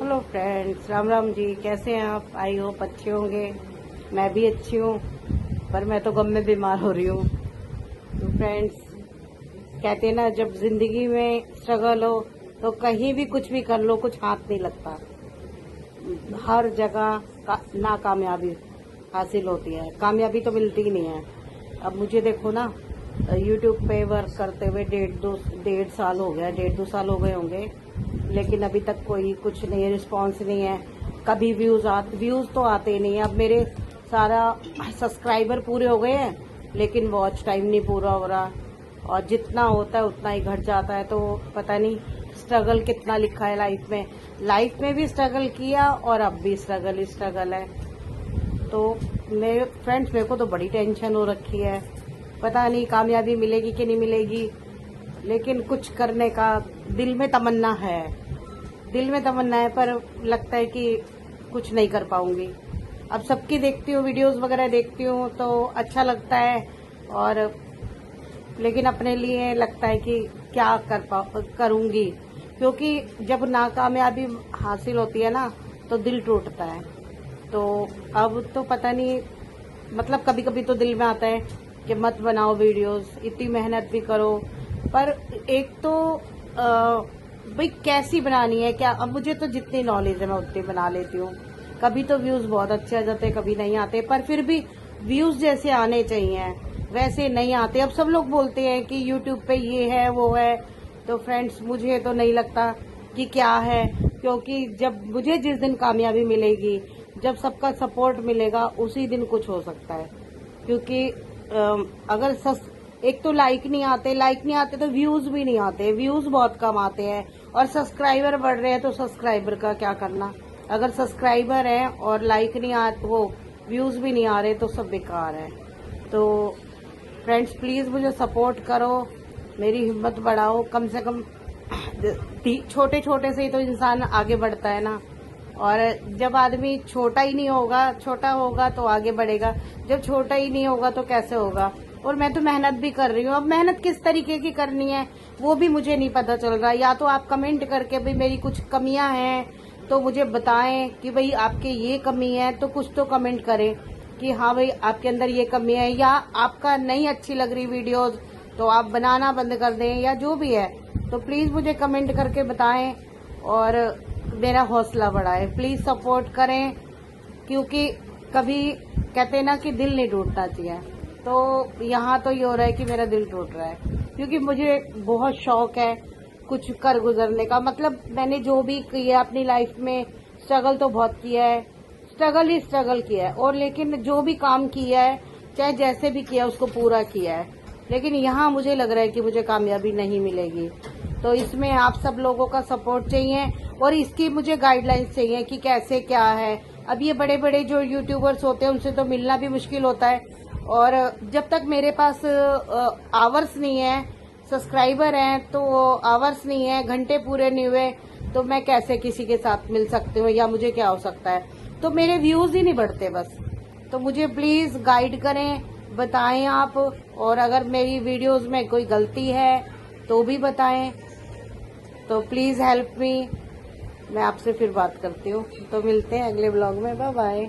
Hello friends, Ram Ram ji. कैसे हैं आप? आई होप अच्छे होंगे। मैं भी अच्छी हूँ, पर मैं तो गम में बीमार हो रही हूँ। तो फ्रेंड्स, कहते हैं ना, जब जिंदगी में स्ट्रगल हो तो कहीं भी कुछ भी कर लो, कुछ हाथ नहीं लगता। हर जगह नाकामयाबी हासिल होती है, कामयाबी तो मिलती ही नहीं है। अब मुझे देखो ना, यूट्यूब पे वर्क करते हुए डेढ़ साल हो गया, 1.5-2 साल हो गए होंगे, लेकिन अभी तक कोई कुछ नहीं है, रिस्पॉन्स नहीं है। कभी व्यूज़ तो आते ही नहीं है। अब मेरे सारा सब्सक्राइबर पूरे हो गए हैं, लेकिन वॉच टाइम नहीं पूरा हो रहा, और जितना होता है उतना ही घट जाता है। तो पता नहीं स्ट्रगल कितना लिखा है लाइफ में भी स्ट्रगल किया, और अब भी स्ट्रगल है। तो मेरे फ्रेंड्स, मेरे को तो बड़ी टेंशन हो रखी है। पता नहीं कामयाबी मिलेगी कि नहीं मिलेगी, लेकिन कुछ करने का दिल में तमन्ना है, पर लगता है कि कुछ नहीं कर पाऊंगी। अब सबकी देखती हूँ, वीडियोस वगैरह देखती हूँ तो अच्छा लगता है, और लेकिन अपने लिए लगता है कि क्या करूंगी, क्योंकि जब नाकामयाबी हासिल होती है ना तो दिल टूटता है। तो अब तो पता नहीं, मतलब कभी कभी तो दिल में आता है कि मत बनाओ वीडियोस, इतनी मेहनत भी करो, पर एक तो भाई कैसी बनानी है क्या। अब मुझे तो जितनी नॉलेज है मैं उतनी बना लेती हूँ। कभी तो व्यूज बहुत अच्छे आ जाते, कभी नहीं आते, पर फिर भी व्यूज जैसे आने चाहिए वैसे नहीं आते। अब सब लोग बोलते हैं कि यूट्यूब पे ये है वो है, तो फ्रेंड्स मुझे तो नहीं लगता कि क्या है, क्योंकि जब मुझे जिस दिन कामयाबी मिलेगी, जब सबका सपोर्ट मिलेगा, उसी दिन कुछ हो सकता है। क्योंकि अगर एक तो लाइक नहीं आते तो व्यूज भी नहीं आते, व्यूज बहुत कम आते हैं, और सब्सक्राइबर बढ़ रहे हैं तो सब्सक्राइबर का क्या करना। अगर सब्सक्राइबर है और लाइक नहीं आ वो व्यूज भी नहीं आ रहे तो सब बेकार है। तो फ्रेंड्स, प्लीज मुझे सपोर्ट करो, मेरी हिम्मत बढ़ाओ। कम से कम छोटे छोटे से ही तो इंसान आगे बढ़ता है ना, और जब आदमी छोटा होगा तो आगे बढ़ेगा, जब छोटा ही नहीं होगा तो कैसे होगा। और मैं तो मेहनत भी कर रही हूँ। अब मेहनत किस तरीके की करनी है वो भी मुझे नहीं पता चल रहा। या तो आप कमेंट करके भाई मेरी कुछ कमियां हैं तो मुझे बताएं कि भाई आपके ये कमी है, तो कुछ तो कमेंट करें कि हाँ भाई आपके अंदर ये कमी है, या आपका नहीं अच्छी लग रही वीडियोस तो आप बनाना बंद कर दें, या जो भी है। तो प्लीज मुझे कमेंट करके बताएं और मेरा हौसला बढ़ाएं। प्लीज सपोर्ट करें, क्योंकि कभी कहते हैं ना कि दिल नहीं टूटना चाहिए। तो यहाँ तो ये हो रहा है कि मेरा दिल टूट रहा है, क्योंकि मुझे बहुत शौक है कुछ कर गुजरने का। मतलब मैंने जो भी किया अपनी लाइफ में, स्ट्रगल तो बहुत किया है, स्ट्रगल किया है, और लेकिन जो भी काम किया है, चाहे जैसे भी किया, उसको पूरा किया है। लेकिन यहाँ मुझे लग रहा है कि मुझे कामयाबी नहीं मिलेगी। तो इसमें आप सब लोगों का सपोर्ट चाहिए, और इसकी मुझे गाइडलाइंस चाहिए कि कैसे क्या है। अब ये बड़े बड़े जो यूट्यूबर्स होते हैं उनसे तो मिलना भी मुश्किल होता है, और जब तक मेरे पास आवर्स नहीं है, सब्सक्राइबर हैं तो आवर्स नहीं है, घंटे पूरे नहीं हुए, तो मैं कैसे किसी के साथ मिल सकती हूँ, या मुझे क्या हो सकता है। तो मेरे व्यूज ही नहीं बढ़ते बस। तो मुझे प्लीज गाइड करें, बताएं आप, और अगर मेरी वीडियोस में कोई गलती है तो भी बताएं। तो प्लीज हेल्प मी। मैं आपसे फिर बात करती हूँ। तो मिलते हैं अगले ब्लॉग में। Bye bye.